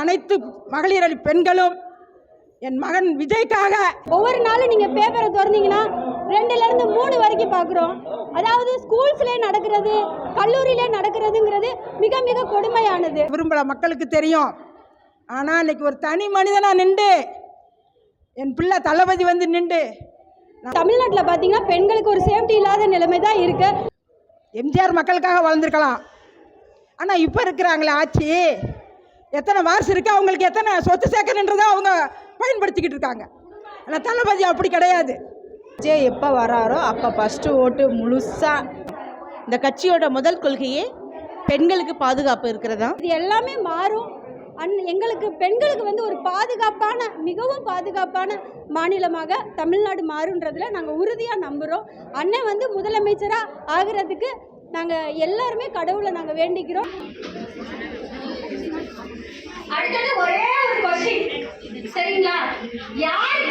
அனைத்து மகளிர் பெண்களும் என் மகன் விஜய்க்காக ஒவ்வொரு நாளும் நீங்கள் பேப்பரை திறந்தீங்கன்னா 2லேருந்து 3 வரைக்கும் பார்க்குறோம். அதாவது ஸ்கூல்ஸ்லேயே நடக்கிறது, கல்லூரியிலே நடக்கிறதுங்கிறது மிக மிக கொடுமையானது. விரும்பல மக்களுக்கு தெரியும். ஆனால் இன்னைக்கு ஒரு தனி மனிதனாக நின்று என் பிள்ளை தளபதி வந்து நின்று தமிழ்நாட்டில் பார்த்தீங்கன்னா பெண்களுக்கு ஒரு சேஃப்டி இல்லாத நிலைமை தான் இருக்கு. எம்ஜிஆர் மக்களுக்காக வளர்ந்துருக்கலாம். ஆனால் இப்போ இருக்கிறாங்களே ஆட்சி, எத்தனை வாரிசு இருக்கு, அவங்களுக்கு எத்தனை சொத்து சேர்க்கணுன்றதை அவங்க பயன்படுத்திக்கிட்டு இருக்காங்க. ஆனால் தளபதி அப்படி கிடையாது. விஜய் எப்போ வராரோ அப்போ ஃபஸ்ட்டு ஓட்டு முழுசாக. இந்த கட்சியோட முதல் கொள்கையே பெண்களுக்கு பாதுகாப்பு இருக்கிறதா. இது எல்லாமே மாறும். எங்களுக்கு பெண்களுக்கு வந்து ஒரு பாதுகாப்பான, மிகவும் பாதுகாப்பான மாநிலமாக தமிழ்நாடு மாறுன்றதுல நாங்கள் உறுதியாக நம்புகிறோம். அண்ணன் வந்து முதலமைச்சராக ஆகிறதுக்கு நாங்கள் எல்லாருமே கடவுளை நாங்கள் வேண்டிக்கிறோம். அடுத்தது ஒரே ஒரு क्वेश्चन, சரிங்களா? யார்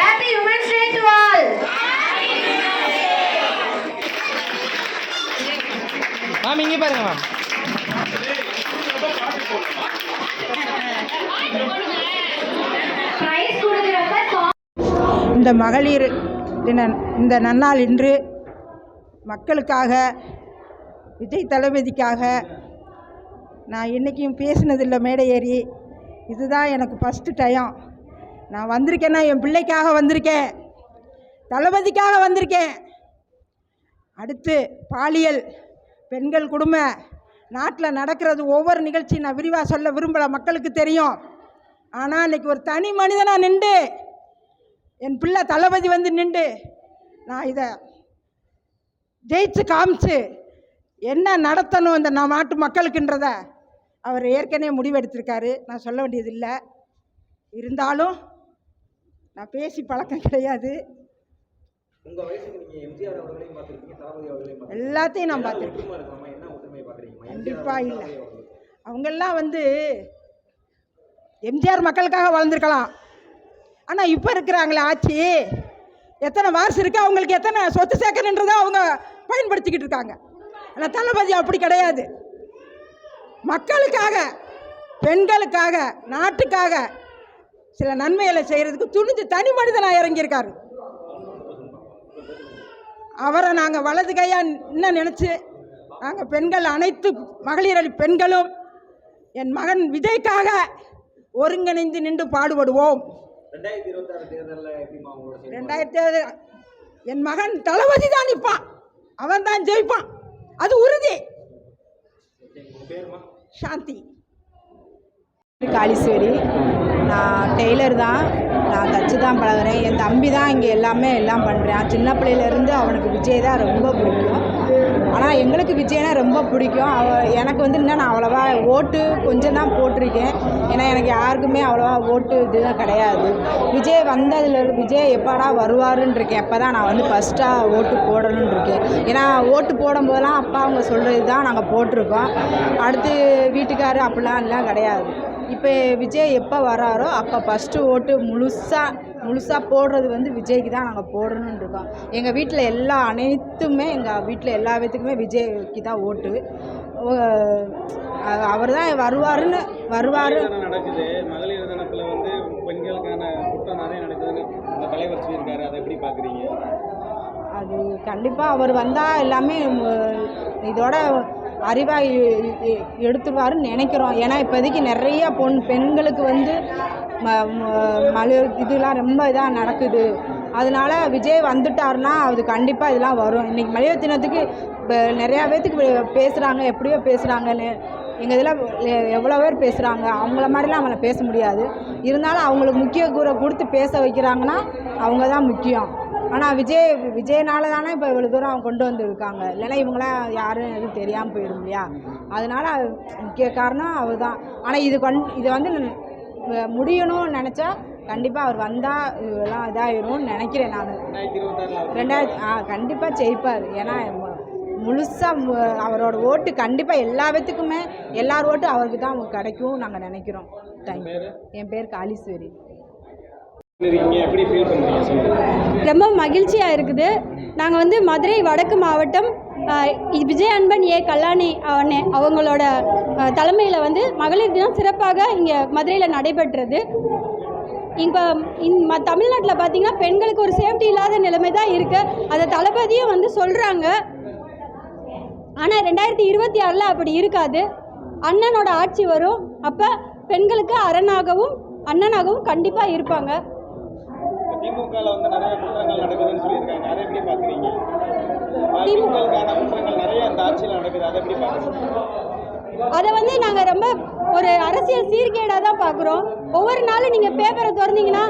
Happy Women's Day to all. Ma'am இங்கே பாருங்க மேம். பிரைஸ் கொடுக்கறப்ப இந்த மகளிர் தின இந்த நன்னாள் இன்று மக்களுக்காக, விஜய் தளபதிக்காக நான் என்றைக்கும் பேசினதில்லை மேடை ஏறி. இதுதான் எனக்கு ஃபஸ்ட்டு டைம். நான் வந்திருக்கேன்னா என் பிள்ளைக்காக வந்திருக்கேன், தளபதிக்காக வந்திருக்கேன். அடுத்து பாலியல், பெண்கள் குடும்ப நாட்டில் நடக்கிறது ஒவ்வொரு நிகழ்ச்சி நான் விரிவாக சொல்ல விரும்பலை, மக்களுக்கு தெரியும். ஆனால் இன்றைக்கி ஒரு தனி மனிதனாக நின்று என் பிள்ளை தளபதி வந்து நின்று நான் இதை ஜெயிச்சு காமிச்சு என்ன நடத்தணும் இந்த நாட்டு மக்களுக்குன்றத அவர் ஏற்கனவே முடிவெடுத்திருக்காரு. நான் சொல்ல வேண்டியதில்லை. இருந்தாலும் நான் பேசி பழக்கம் கிடையாது. எல்லாத்தையும் நான் பார்த்துருக்கேன். கண்டிப்பாக இல்லை. அவங்கெல்லாம் வந்து எம்ஜிஆர் மக்களுக்காக வளர்ந்துருக்கலாம். ஆனால் இப்போ இருக்கிறாங்களே ஆட்சி, எத்தனை வாரிசு இருக்குது, அவங்களுக்கு எத்தனை சொத்து சேர்க்கணுன்றதை அவங்க பயன்படுத்திக்கிட்டு இருக்காங்க. ஆனால் தளபதி அப்படி கிடையாது. மக்களுக்காக, பெண்களுக்காக, நாட்டுக்காக சில நன்மைகளை செய்கிறதுக்கு துணிஞ்சு தனி மனிதனாக இறங்கியிருக்காரு. அவரை நாங்கள் வலது கையாக இன்னும் நினச்சி நாங்கள் பெண்கள், அனைத்து மகளிர் பெண்களும் என் மகன் விஜய்க்காக ஒருங்கிணைந்து நின்று பாடுபடுவோம். 2026 என் மகன் தளபதி தான் நிற்பான், அவன் தான் ஜெயிப்பான், அது உறுதி. சாந்தி. காளீஸ்வரி. நான் டெய்லர் தான். நான் தச்சு தான் பழகிறேன். என் தம்பி தான் இங்கே எல்லாம் பண்ணுறேன். சின்ன பிள்ளையிலேருந்து அவனுக்கு விஜய் தான் ரொம்ப பிடிக்கும். ஆனால் எங்களுக்கு விஜய்னா ரொம்ப பிடிக்கும். எனக்கு வந்து இன்னும் நான் அவ்வளோவா ஓட்டு கொஞ்சம் தான் போட்டிருக்கேன். ஏன்னா எனக்கு யாருக்குமே அவ்வளோவா ஓட்டு இதுதான் கிடையாது. விஜய் வந்ததுலேருந்து விஜய் எப்போடா வருவாருன்னு இருக்கேன். எப்போ தான் நான் வந்து ஃபஸ்ட்டாக ஓட்டு போடணுன்னு இருக்கேன். ஏன்னா ஓட்டு போடும்போதெல்லாம் அப்பா அவங்க சொல்கிறது தான் நாங்கள் போட்டிருக்கோம். அடுத்து வீட்டுக்காரர் அப்படிலாம் எல்லாம் கிடையாது. இப்போ விஜய் எப்போ வராரோ அப்போ ஃபஸ்ட்டு ஓட்டு முழுசாக போடுறது வந்து விஜய்க்கு தான் நாங்கள் போடணுன்னு இருக்கோம். எங்கள் வீட்டில் அனைத்துமே எங்கள் வீட்டில் எல்லா பேத்துக்குமே விஜய்க்கு தான் ஓட்டு. அவர் தான் வருவார். நடக்குது மகளிர் தினத்தில் வந்து பெண்களுக்கான கூட்டம் நிறைய நடக்குதுன்னு அந்த தலைவர் சொல்லியிருக்காரு. அதை எப்படி பார்க்குறீங்க? அது கண்டிப்பாக அவர் வந்தால் எல்லாமே இதோட அறிவாக எடுத்துருவாருன்னு நினைக்கிறோம். ஏன்னா இப்போதைக்கு நிறைய பெண்களுக்கு வந்து இதெல்லாம் ரொம்ப இதாக நடக்குது. அதனால் விஜய் வந்துட்டாருன்னா அது கண்டிப்பாக இதெல்லாம் வரும். இன்றைக்கி மகளிர் தினத்துக்கு இப்போ நிறையா பேர்த்துக்கு பேசுகிறாங்க, எப்படியோ பேசுகிறாங்கன்னு. எங்கள் இதில் எவ்வளோ பேர் பேசுகிறாங்க. அவங்கள மாதிரிலாம் அவங்கள பேச முடியாது. இருந்தாலும் அவங்களுக்கு முக்கிய கூரை கொடுத்து பேச வைக்கிறாங்கன்னா அவங்க தான் முக்கியம். ஆனால் விஜயனால தானே இப்போ இவ்வளோ தூரம் அவங்க கொண்டு வந்துருக்காங்க. இல்லைன்னா இவங்களாம் யாரும் எதுவும் தெரியாமல் போயிடும் இல்லையா. அதனால் முக்கிய காரணம் அவர் தான். ஆனால் இது வந்து முடியணும்னு நினச்சா கண்டிப்பாக அவர் வந்தால் இதெல்லாம் இதாகிரும்னு நினைக்கிறேன் நான். 2026 கண்டிப்பாக ஜெயிப்பார். ஏன்னா முழுசாக அவரோட ஓட்டு கண்டிப்பாக எல்லார் ஓட்டு அவருக்கு தான் கிடைக்கும் நாங்கள் நினைக்கிறோம். தேங்க்யூ. என் பேர் காளீஸ்வரி. ரொம்ப மகிழ்ச்சியாக இருக்குது. நாங்கள் வந்து மதுரை வடக்கு மாவட்டம் விஜய் அன்பன் கல்லாணி அவங்களோட தலைமையில் வந்து மகளிர் தினம் சிறப்பாக இங்கே மதுரையில் நடைபெற்றது. இப்போ தமிழ்நாட்டில் பார்த்திங்கன்னா பெண்களுக்கு ஒரு சேஃப்டி இல்லாத நிலைமை தான் இருக்குது. அதை தளபதியும் வந்து சொல்கிறாங்க. ஆனால் 2026 அப்படி இருக்காது. அண்ணனோட ஆட்சி வரும். அப்போ பெண்களுக்கு அரணாகவும் அண்ணனாகவும் கண்டிப்பாக இருப்பாங்க. அதை வந்து நாங்கள் ரொம்ப ஒரு அரசியல் சீர்கேடாக தான் பார்க்குறோம். ஒவ்வொரு நாளும் நீங்கள் பேப்பரை திறந்தீங்கன்னா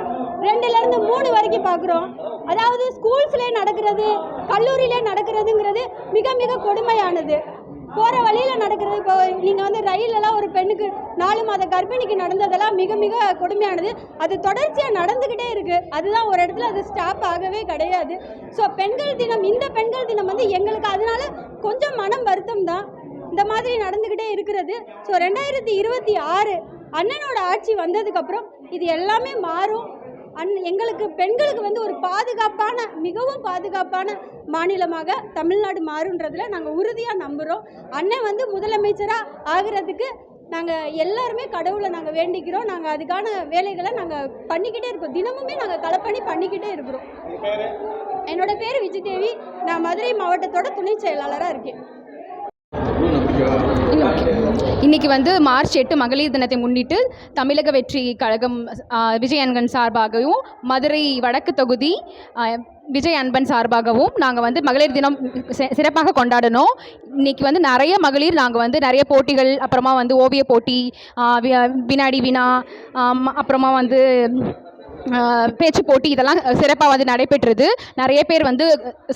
2லேருந்து 3 வரைக்கும் பார்க்குறோம். அதாவது ஸ்கூல்ஸ்லேயே நடக்கிறது, கல்லூரியிலே நடக்கிறதுங்கிறது மிக மிக கொடுமையானது. போகிற வழியில் நடக்கிறது. இப்போ நீங்கள் வந்து ரயிலெல்லாம் ஒரு பெண்ணுக்கு 4 மாத கர்ப்பிணிக்கு நடந்ததெல்லாம் மிக மிக கொடுமையானது. அது தொடர்ச்சியாக நடந்துக்கிட்டே இருக்குது. அதுதான் ஒரு இடத்துல அது ஸ்டாப் ஆகவே கிடையாது. ஸோ பெண்கள் தினம், இந்த பெண்கள் தினம் வந்து எங்களுக்கு அதனால கொஞ்சம் மனம் வருத்தம் தான். இந்த மாதிரி நடந்துக்கிட்டே இருக்கிறது. ஸோ 2026 அண்ணனோட ஆட்சி வந்ததுக்கப்புறம் இது எல்லாமே மாறும். எங்களுக்கு பெண்களுக்கு வந்து ஒரு பாதுகாப்பான, மிகவும் பாதுகாப்பான மாநிலமாக தமிழ்நாடு மாறுன்றதுல நாங்கள் உறுதியாக நம்புகிறோம். அண்ணன் வந்து முதலமைச்சராக ஆகிறதுக்கு நாங்கள் எல்லாருமே கடவுளை நாங்கள் வேண்டிக்கிறோம். நாங்கள் அதுக்கான வேலைகளை நாங்கள் பண்ணிக்கிட்டே இருக்கோம். தினமுமே நாங்கள் களப்பணி பண்ணிக்கிட்டே இருக்கிறோம். என்னோட பேர் விஜயதேவி. நான் மதுரை மாவட்டத்தோட துணை செயலாளராக இருக்கேன். இன்றைக்கி வந்து மார்ச் 8 மகளிர் தினத்தை முன்னிட்டு தமிழக வெற்றி கழகம் விஜய் அன்பன் சார்பாகவும் மதுரை வடக்கு தொகுதி விஜய் அன்பன் சார்பாகவும் நாங்கள் வந்து மகளிர் தினம் சிறப்பாக கொண்டாடணும். இன்றைக்கி வந்து நிறைய மகளிர் நாங்கள் வந்து நிறைய போட்டிகள், அப்புறமா வந்து ஓவிய போட்டி, வினாடி வினா, அப்புறமா வந்து பேச்சு போட்டி, இதெல்லாம் சிறப்பாக வந்து நடைபெற்றது. நிறைய பேர் வந்து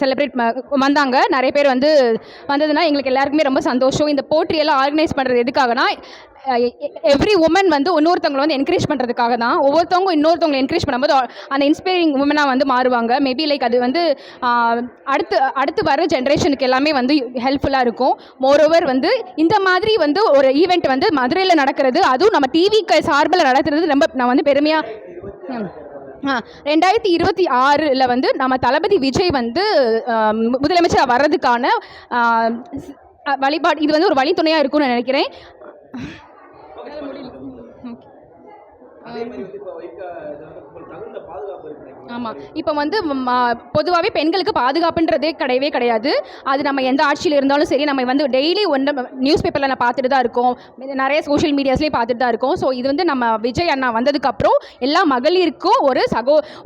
செலிப்ரேட் வந்தாங்க. நிறைய பேர் வந்து வந்ததுன்னா எங்களுக்கு எல்லாருக்குமே ரொம்ப சந்தோஷம். இந்த போட்டியெல்லாம் ஆர்கனைஸ் பண்ணுறது எதுக்காகனா, எவ்ரி உமன் வந்து இன்னொருத்தவங்களை வந்து என்கரேஜ் பண்ணுறதுக்காக தான். ஒவ்வொருத்தவங்க இன்னொருத்தவங்களை என்கரேஜ் பண்ணும்போது அந்த இன்ஸ்பைரிங் உமனாக வந்து மாறுவாங்க. மேபி லைக் அது வந்து அடுத்து வர ஜென்ரேஷனுக்கு எல்லாமே வந்து ஹெல்ப்ஃபுல்லாக இருக்கும். மோரோவர் வந்து இந்த மாதிரி வந்து ஒரு ஈவெண்ட் வந்து மதுரையில் நடக்கிறது, அதுவும் நம்ம டிவிக்கு சார்பில் நடத்துறது ரொம்ப நான் வந்து பெருமையாக 2026 வந்து நம்ம தளபதி விஜய் வந்து முதலமைச்சர் வர்றதுக்கான வழிபாடு, இது வந்து ஒரு வழித்துணையாக இருக்கும்னு நினைக்கிறேன். ஆமாம், இப்போ வந்து பொதுவாகவே பெண்களுக்கு பாதுகாப்புன்றதே கிடையவே கிடையாது. அது நம்ம எந்த ஆட்சியில் இருந்தாலும் சரி, நம்ம வந்து டெய்லி நியூஸ் பேப்பரில் நான் பார்த்துட்டு தான் இருக்கோம், நிறைய சோஷியல் மீடியாஸ்லேயும் பார்த்துட்டு தான் இருக்கோம். ஸோ இது வந்து நம்ம விஜய் அண்ணா வந்ததுக்கப்புறம் எல்லா மகளிருக்கும்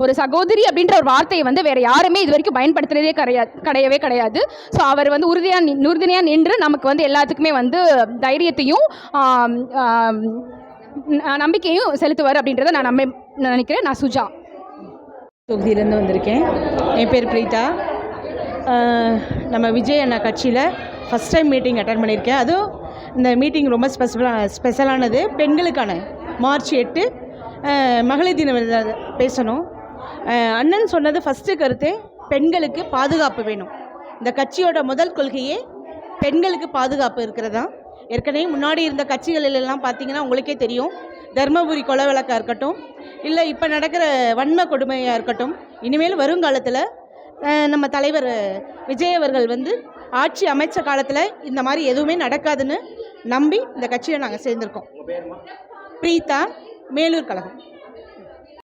ஒரு சகோதரி அப்படின்ற ஒரு வார்த்தையை வந்து வேறு யாருமே இது வரைக்கும் பயன்படுத்துகிறதே கிடையவே கிடையாது. ஸோ அவர் வந்து உறுதுணையாக நின்று நமக்கு வந்து எல்லாத்துக்குமே வந்து தைரியத்தையும் நம்பிக்கையும் செலுத்துவார் அப்படின்றத நான் நினைக்கிறேன். நான் சுஜா தொகுதியிலேருந்து வந்திருக்கேன். என் பேர் பிரீதா. நம்ம விஜய் அண்ணா கட்சியில் ஃபஸ்ட் டைம் மீட்டிங் அட்டன் பண்ணியிருக்கேன். அதுவும் இந்த மீட்டிங் ரொம்ப ஸ்பெஷலானது. பெண்களுக்கான மார்ச் 8 மகளிர் தினம் பேசணும். அண்ணன் சொன்னது ஃபஸ்ட்டு கருத்து பெண்களுக்கு பாதுகாப்பு வேணும். இந்த கட்சியோட முதல் கொள்கையே பெண்களுக்கு பாதுகாப்பு இருக்கிறதா. ஏற்கனவே முன்னாடி இருந்த கட்சிகளெல்லாம் பார்த்தீங்கன்னா உங்களுக்கே தெரியும், தர்மபுரி கொலை வழக்காக இருக்கட்டும், இல்லை இப்போ நடக்கிற வன்ம கொடுமையாக இருக்கட்டும், இனிமேல் வருங்காலத்தில் நம்ம தலைவர் விஜய் அவர்கள் வந்து ஆட்சி அமைச்ச காலத்தில் இந்த மாதிரி எதுவுமே நடக்காதுன்னு நம்பி இந்த கட்சியில் நாங்கள் சேர்ந்துருக்கோம். பிரீதா, மேலூர் கழகம்.